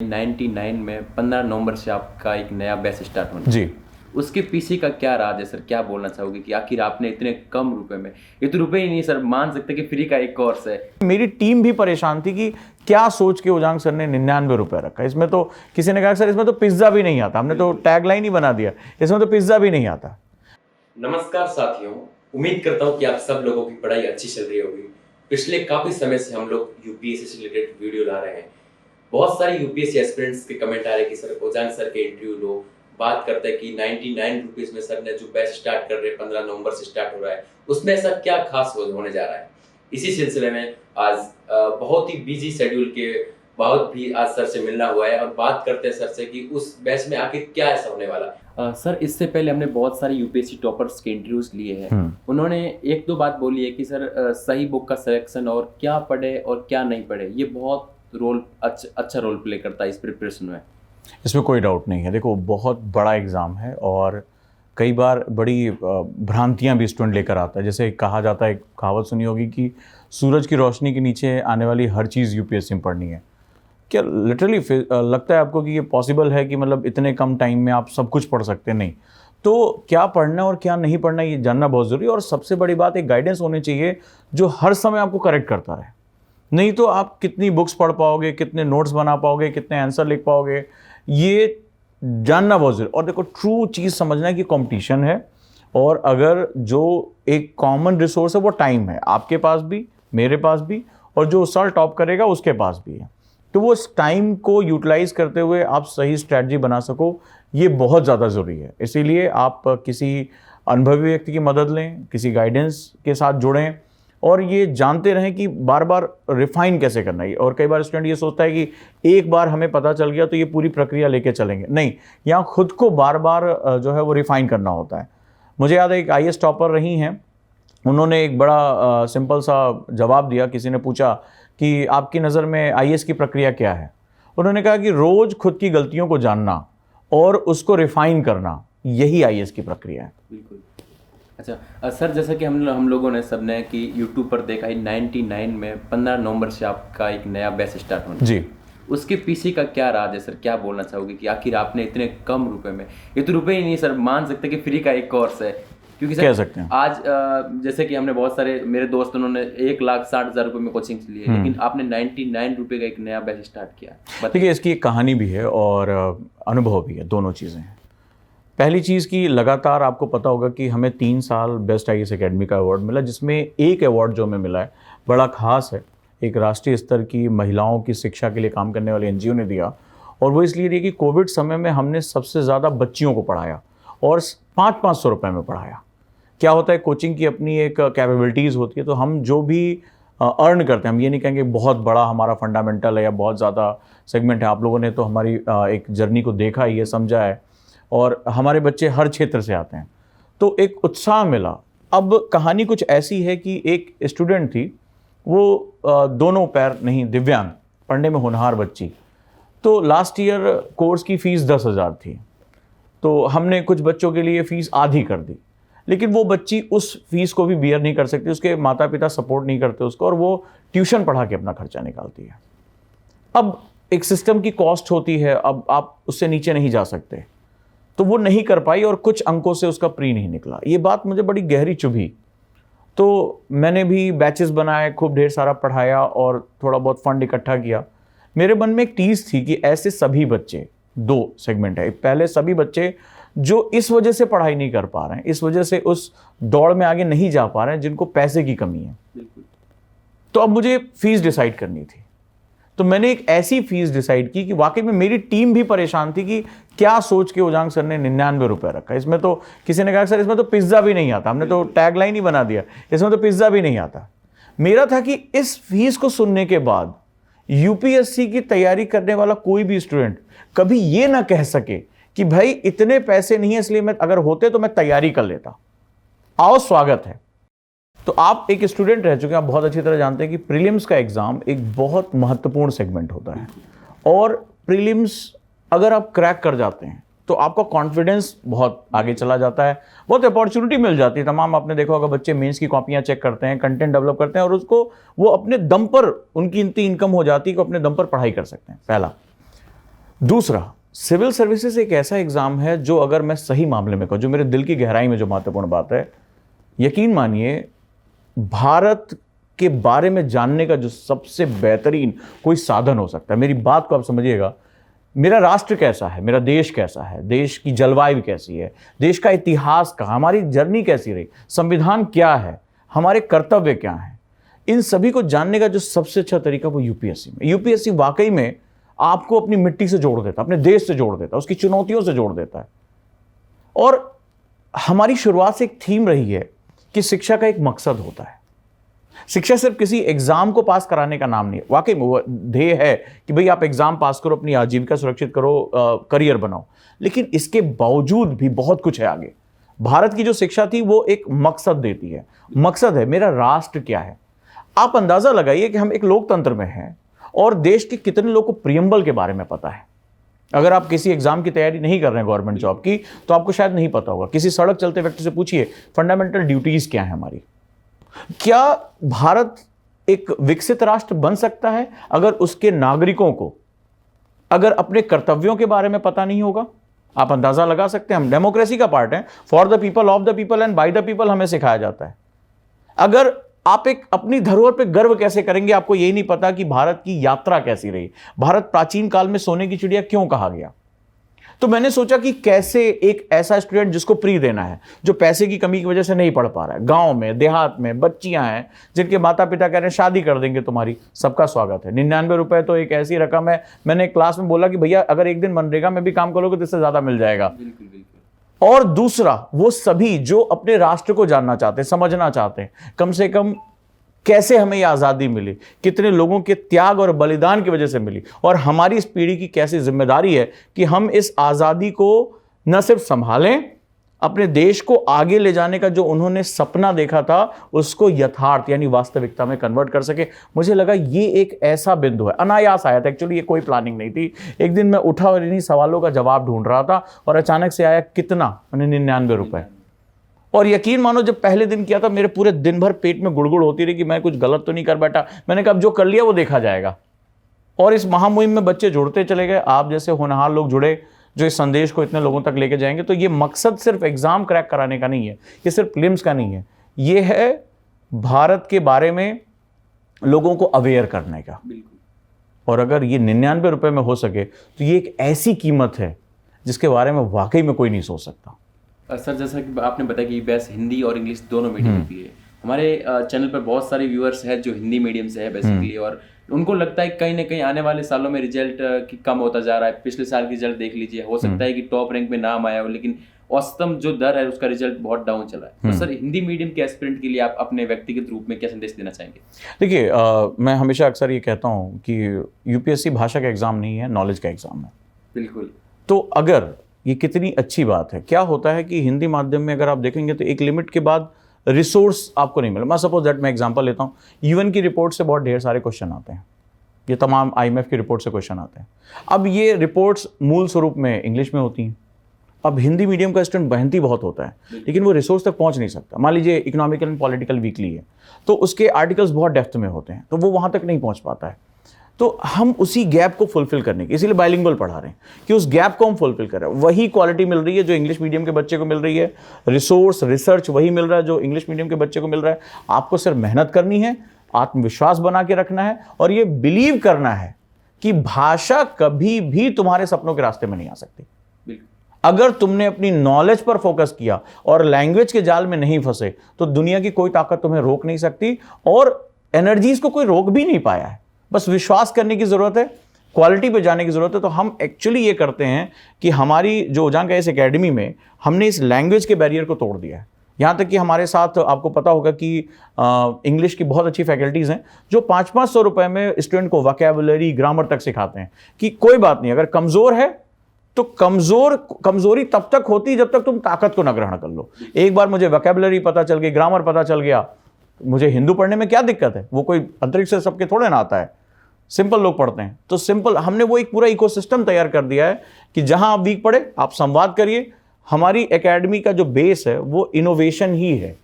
99 में 15 नवंबर से आपका एक नया बैच स्टार्ट होना जी। उसके पीछे का क्या राज है सर? क्या बोलना चाहोगे कि आखिर आपने इतने कम रुपए में, ये तो रुपए ही नहीं सर, मान सकते कि फ्री का एक कोर्स है। मेरी टीम भी परेशान थी कि क्या सोच के उजांग सर ने 99 रुपए रखा। इसमें तो किसी ने कहा सर इसमें तो पिज्जा भी नहीं आता। हमने तो टैगलाइन ही बना दिया, इसमें तो पिज्जा भी नहीं आता। नमस्कार साथियों, उम्मीद करता हूँ कि आप सब लोगों की पढ़ाई अच्छी चल रही होगी। पिछले काफी समय से हम लोग यूपीएससी से रिलेटेड वीडियो ला रहे हैं। बहुत सारे यूपीएससी एस्पिरेंट्स के कमेंट आ रहे हैं कि सर उजांग सर के इंटरव्यू लो। बात करते हैं कि 99 रुपीज में सर ने जो बैच स्टार्ट कर रहे हैं, 15 नवंबर से स्टार्ट हो रहा है, उसमें ऐसा क्या खास होने जा रहा है। इसी सिलसिले में आज बहुत ही बिजी शेड्यूल के बाद भी आज सर से मिलना हुआ है और बात करते हैं सर से कि उस बैच में आखिर क्या ऐसा होने वाला है। सर इससे पहले हमने बहुत सारे यूपीएससी टॉपर्स के इंटरव्यूज लिए हैं। उन्होंने एक दो बात बोली है कि सर सही बुक का सिलेक्शन और क्या पढ़े और क्या नहीं पढ़े, ये बहुत अच्छा रोल प्ले करता है इस प्रिपरेशन में। इसमें कोई डाउट नहीं है। देखो, बहुत बड़ा एग्ज़ाम है और कई बार बड़ी भ्रांतियां भी स्टूडेंट लेकर आता है। जैसे कहा जाता है, एक कहावत सुनी होगी कि सूरज की रोशनी के नीचे आने वाली हर चीज़ यूपीएससी में पढ़नी है। क्या लिटरली लगता है आपको कि ये पॉसिबल है कि मतलब इतने कम टाइम में आप सब कुछ पढ़ सकते हैं? नहीं। तो क्या पढ़ना और क्या नहीं पढ़ना ये जानना बहुत ज़रूरी है। और सबसे बड़ी बात, एक गाइडेंस होनी चाहिए जो हर समय आपको करेक्ट करता रहे। नहीं तो आप कितनी बुक्स पढ़ पाओगे, कितने नोट्स बना पाओगे, कितने आंसर लिख पाओगे, ये जानना बहुत जरूरी। और देखो, ट्रू चीज़ समझना है कि कंपटीशन है और अगर जो एक कॉमन रिसोर्स है वो टाइम है, आपके पास भी, मेरे पास भी, और जो साल टॉप करेगा उसके पास भी है। तो वो इस टाइम को यूटिलाइज करते हुए आप सही स्ट्रैटेजी बना सको, ये बहुत ज़्यादा ज़रूरी है। इसीलिए आप किसी अनुभवी व्यक्ति की मदद लें, किसी गाइडेंस के साथ जुड़ें और ये जानते रहें कि बार बार रिफाइन कैसे करना है। और कई बार स्टूडेंट ये सोचता है कि एक बार हमें पता चल गया तो ये पूरी प्रक्रिया लेके चलेंगे। नहीं, यहाँ खुद को बार बार जो है वो रिफाइन करना होता है। मुझे याद है एक आईएएस टॉपर रही हैं, उन्होंने एक बड़ा सिंपल सा जवाब दिया। किसी ने पूछा कि आपकी नज़र में आईएएस की प्रक्रिया क्या है? उन्होंने कहा कि रोज़ खुद की गलतियों को जानना और उसको रिफाइन करना, यही आईएएस की प्रक्रिया है। बिल्कुल। अच्छा सर, जैसा कि हम लोगों ने सबने कि यूट्यूब पर देखा है 99 में 15 नवंबर से आपका एक नया बैच स्टार्ट होना जी। उसके पीछे का क्या राज है सर? क्या बोलना चाहोगे कि आखिर आपने इतने कम रुपए में, ये तो रुपए ही नहीं सर, मान सकते कि फ्री का एक कोर्स है। क्योंकि सर कह सकते हैं आज जैसे कि हमने बहुत सारे मेरे दोस्त, उन्होंने 1,60,000 रुपए में कोचिंग ली है, लेकिन आपने 99 रुपए का एक नया बैच स्टार्ट किया। देखिए, इसकी एक कहानी भी है और अनुभव भी है, दोनों चीज़ें हैं। पहली चीज़ की लगातार आपको पता होगा कि हमें 3 साल बेस्ट आईएएस एकेडमी का अवार्ड मिला, जिसमें एक अवार्ड जो हमें मिला है बड़ा ख़ास है। एक राष्ट्रीय स्तर की महिलाओं की शिक्षा के लिए काम करने वाली एनजीओ ने दिया, और वो इसलिए दिया कि कोविड समय में हमने सबसे ज़्यादा बच्चियों को पढ़ाया और 500-500 रुपये में पढ़ाया। क्या होता है, कोचिंग की अपनी एक कैपेबिलिटीज़ होती है, तो हम जो भी अर्न करते हैं, हम ये नहीं कहेंगे बहुत बड़ा हमारा फंडामेंटल है या बहुत ज़्यादा सेगमेंट है। आप लोगों ने तो हमारी एक जर्नी को देखा है, ये समझा है, और हमारे बच्चे हर क्षेत्र से आते हैं, तो एक उत्साह मिला। अब कहानी कुछ ऐसी है कि एक स्टूडेंट थी, वो दोनों पैर नहीं, दिव्यांग, पढ़ने में होनहार बच्ची। तो लास्ट ईयर कोर्स की फ़ीस 10,000 थी, तो हमने कुछ बच्चों के लिए फ़ीस आधी कर दी। लेकिन वो बच्ची उस फीस को भी बियर नहीं कर सकती, उसके माता पिता सपोर्ट नहीं करते उसको, और वो ट्यूशन पढ़ा के अपना खर्चा निकालती है। अब एक सिस्टम की कॉस्ट होती है, अब आप उससे नीचे नहीं जा सकते, तो वो नहीं कर पाई और कुछ अंकों से उसका प्री नहीं निकला। ये बात मुझे बड़ी गहरी चुभी। तो मैंने भी बैचेस बनाए, खूब ढेर सारा पढ़ाया और थोड़ा बहुत फंड इकट्ठा किया। मेरे मन में एक टीज थी कि ऐसे सभी बच्चे, 2 सेगमेंट है। पहले सभी बच्चे जो इस वजह से पढ़ाई नहीं कर पा रहे हैं, इस वजह से उस दौड़ में आगे नहीं जा पा रहे हैं, जिनको पैसे की कमी है। तो अब मुझे फीस डिसाइड करनी थी। तो मैंने एक ऐसी फीस डिसाइड की कि वाकई में मेरी टीम भी परेशान थी कि क्या सोच के उजांग सर ने 99 रुपये रखा। इसमें तो किसी ने कहा सर इसमें तो पिज्जा भी नहीं आता। हमने तो टैगलाइन ही बना दिया, इसमें तो पिज्जा भी नहीं आता। मेरा था कि इस फीस को सुनने के बाद यूपीएससी की तैयारी करने वाला कोई भी स्टूडेंट कभी ये ना कह सके कि भाई इतने पैसे नहीं है, इसलिए मैं, अगर होते तो मैं तैयारी कर लेता। आओ, स्वागत है। तो आप एक स्टूडेंट रह चुके हैं, आप बहुत अच्छी तरह जानते हैं कि प्रीलिम्स का एग्जाम एक बहुत महत्वपूर्ण सेगमेंट होता है, और प्रीलिम्स अगर आप क्रैक कर जाते हैं तो आपका कॉन्फिडेंस बहुत आगे चला जाता है, बहुत अपॉर्चुनिटी मिल जाती है। तमाम आपने देखा होगा, बच्चे मेंस की कॉपियां चेक करते हैं, कंटेंट डेवलप करते हैं, और उसको वो अपने दम पर, उनकी इतनी इनकम हो जाती है कि अपने दम पर पढ़ाई कर सकते हैं। पहला। दूसरा, सिविल सर्विसेज एक ऐसा एग्जाम है जो अगर मैं सही मामले में कहूँ, जो मेरे दिल की गहराई में जो महत्वपूर्ण बात है, यकीन मानिए भारत के बारे में जानने का जो सबसे बेहतरीन कोई साधन हो सकता है। मेरी बात को आप समझिएगा, मेरा राष्ट्र कैसा है, मेरा देश कैसा है, देश की जलवायु कैसी है, देश का इतिहास का, हमारी जर्नी कैसी रही, संविधान क्या है, हमारे कर्तव्य क्या हैं, इन सभी को जानने का जो सबसे अच्छा तरीका वो यूपीएससी में। यूपीएससी वाकई में आपको अपनी मिट्टी से जोड़ देता है, अपने देश से जोड़ देता है, उसकी चुनौतियों से जोड़ देता है। और हमारी शुरुआत से एक थीम रही है कि शिक्षा का एक मकसद होता है। शिक्षा सिर्फ किसी एग्जाम को पास कराने का नाम नहीं है। वाकई में वो ध्येय है कि भाई आप एग्जाम पास करो, अपनी आजीविका सुरक्षित करो, करियर बनाओ, लेकिन इसके बावजूद भी बहुत कुछ है आगे। भारत की जो शिक्षा थी वो एक मकसद देती है। मकसद है मेरा राष्ट्र क्या है। आप अंदाजा लगाइए कि हम एक लोकतंत्र में हैं और देश के कितने लोगों को प्रियम्बल के बारे में पता है। अगर आप किसी एग्जाम की तैयारी नहीं कर रहे हैं गवर्नमेंट जॉब की, तो आपको शायद नहीं पता होगा। किसी सड़क चलते व्यक्ति से पूछिए फंडामेंटल ड्यूटीज क्या है हमारी। क्या भारत एक विकसित राष्ट्र बन सकता है अगर उसके नागरिकों को अगर अपने कर्तव्यों के बारे में पता नहीं होगा? आप अंदाजा लगा सकते हैं, हम डेमोक्रेसी का पार्ट हैं। For the people, of the people and by the people हमें सिखाया जाता है। अगर आप एक अपनी धरोहर पे गर्व कैसे करेंगे, आपको यही नहीं पता कि भारत की यात्रा कैसी रही, भारत प्राचीन काल में सोने की चिड़िया क्यों कहा गया। तो मैंने सोचा कि कैसे एक ऐसा स्टूडेंट जिसको प्री देना है, जो पैसे की कमी की वजह से नहीं पढ़ पा रहा है, गांव में देहात में बच्चियां हैं जिनके माता पिता कह रहे हैं शादी कर देंगे तुम्हारी, सबका स्वागत है। 99 रुपए तो एक ऐसी रकम है, मैंने क्लास में बोला कि भैया अगर एक दिन मनरेगा में भी काम करोगे तो इससे ज्यादा मिल जाएगा। और दूसरा, वो सभी जो अपने राष्ट्र को जानना चाहते हैं, समझना चाहते हैं, कम से कम कैसे हमें यह आज़ादी मिली, कितने लोगों के त्याग और बलिदान की वजह से मिली, और हमारी इस पीढ़ी की कैसी जिम्मेदारी है कि हम इस आज़ादी को न सिर्फ संभालें, अपने देश को आगे ले जाने का जो उन्होंने सपना देखा था उसको यथार्थ यानी वास्तविकता में कन्वर्ट कर सके। मुझे लगा ये एक ऐसा बिंदु है, अनायास आया था, एक्चुअली ये कोई प्लानिंग नहीं थी। एक दिन मैं उठा और इन्हीं सवालों का जवाब ढूंढ रहा था और अचानक से आया कितना, मैंने 99 रुपए। और यकीन मानो जब पहले दिन किया था मेरे पूरे दिन भर पेट में गुड़गुड़ होती रही कि मैं कुछ गलत तो नहीं कर बैठा। मैंने कहा अब जो कर लिया वो देखा जाएगा। और इस महामुहिम में बच्चे जुड़ते चले गए, आप जैसे होनहार लोग जुड़े जो इस संदेश को इतने लोगों तक लेके जाएंगे। तो ये मकसद सिर्फ एग्जाम क्रैक कराने का नहीं है, ये सिर्फ प्रीलिम्स का नहीं है, ये है भारत के बारे में लोगों को अवेयर करने का। और अगर ये 99 रुपए में हो सके तो ये एक ऐसी कीमत है जिसके बारे में वाकई में कोई नहीं सोच सकता। सर, जैसा कि आपने बताया कि बेस हिंदी और इंग्लिश दोनों मीडियम की है। हमारे चैनल पर बहुत सारे व्यूअर्स हैं जो हिंदी मीडियम से है बेसिकली, और उनको लगता है कहीं ना कहीं आने वाले सालों में रिजल्ट कम होता जा रहा है। पिछले साल की रिजल्ट देख लीजिए, हो सकता है कि टॉप रैंक में नाम आया हो, लेकिन औसतम जो दर है उसका रिजल्ट बहुत डाउन चला है। तो सर, हिंदी मीडियम के एस्पिरेंट के लिए आप अपने व्यक्तिगत रूप में क्या संदेश देना चाहेंगे? देखिए, मैं हमेशा अक्सर ये कहता हूँ कि यूपीएससी भाषा का एग्जाम नहीं है, नॉलेज का एग्जाम है। बिल्कुल। तो अगर ये कितनी अच्छी बात है, क्या होता है कि हिंदी माध्यम में अगर आप देखेंगे तो एक लिमिट के बाद रिसोर्स आपको नहीं मिला। मैं सपोज दैट मैं एग्जांपल लेता हूँ, यूएन की रिपोर्ट से बहुत ढेर सारे क्वेश्चन आते हैं, ये तमाम आईएमएफ की रिपोर्ट से क्वेश्चन आते हैं। अब ये रिपोर्ट्स मूल स्वरूप में इंग्लिश में होती हैं। अब हिंदी मीडियम का स्टूडेंट मेहनती बहुत होता है, लेकिन वो रिसोर्स तक पहुंच नहीं सकता। मान लीजिए इकोनॉमिकल एंड पॉलिटिकल वीकली है, तो उसके आर्टिकल्स बहुत डेप्थ में होते हैं, तो वो वहाँ तक नहीं पहुँच पाता है। तो हम उसी गैप को फुलफिल करने की, इसीलिए बाइलिंगुअल पढ़ा रहे हैं कि उस गैप को हम फुलफिल कर रहे हैं। वही क्वालिटी मिल रही है जो इंग्लिश मीडियम के बच्चे को मिल रही है, रिसोर्स रिसर्च वही मिल रहा है जो इंग्लिश मीडियम के बच्चे को मिल रहा है। आपको सिर्फ मेहनत करनी है, आत्मविश्वास बना के रखना है और ये बिलीव करना है कि भाषा कभी भी तुम्हारे सपनों के रास्ते में नहीं आ सकती। अगर तुमने अपनी नॉलेज पर फोकस किया और लैंग्वेज के जाल में नहीं फंसे तो दुनिया की कोई ताकत तुम्हें रोक नहीं सकती, और एनर्जीज को कोई रोक भी नहीं पाया है। बस विश्वास करने की जरूरत है, क्वालिटी पे जाने की जरूरत है। तो हम एक्चुअली ये करते हैं कि हमारी जो उजांग आईएएस एकेडमी में हमने इस लैंग्वेज के बैरियर को तोड़ दिया है। यहाँ तक कि हमारे साथ आपको पता होगा कि इंग्लिश की बहुत अच्छी फैकल्टीज़ हैं जो 500-500 रुपए में स्टूडेंट को वोकैबुलरी, ग्रामर तक सिखाते हैं कि कोई बात नहीं, अगर कमज़ोर है तो कमज़ोरी तब तक होती जब तक तुम ताकत को न ग्रहण कर लो। एक बार मुझे वोकैबुलरी पता चल गई, ग्रामर पता चल गया, मुझे हिंदू पढ़ने में क्या दिक्कत है? वो कोई अंतरिक्ष से सबके थोड़े ना आता है, सिंपल लोग पढ़ते हैं। तो सिंपल हमने वो एक पूरा इकोसिस्टम तैयार कर दिया है कि जहां आप वीक पढ़े आप संवाद करिए। हमारी एकेडमी का जो बेस है वो इनोवेशन ही है।